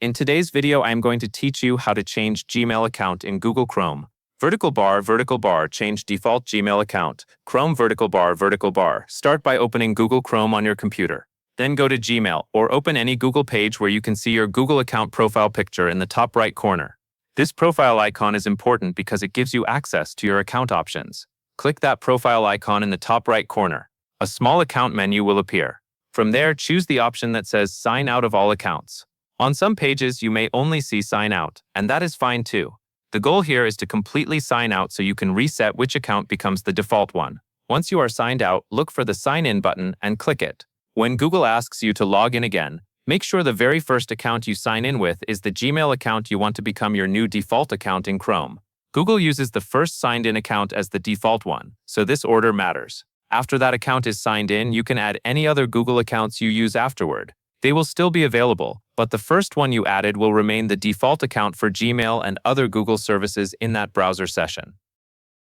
In today's video, I am going to teach you how to change Gmail account in Google Chrome. Vertical bar, change default Gmail account. Chrome vertical bar. Start by opening Google Chrome on your computer. Then go to Gmail or open any Google page where you can see your Google account profile picture in the top right corner. This profile icon is important because it gives you access to your account options. Click that profile icon in the top right corner. A small account menu will appear. From there, choose the option that says Sign Out of All Accounts. On some pages, you may only see Sign Out, and that is fine too. The goal here is to completely sign out so you can reset which account becomes the default one. Once you are signed out, look for the Sign In button and click it. When Google asks you to log in again, make sure the very first account you sign in with is the Gmail account you want to become your new default account in Chrome. Google uses the first signed in account as the default one, so this order matters. After that account is signed in, you can add any other Google accounts you use afterward. They will still be available, but the first one you added will remain the default account for Gmail and other Google services in that browser session.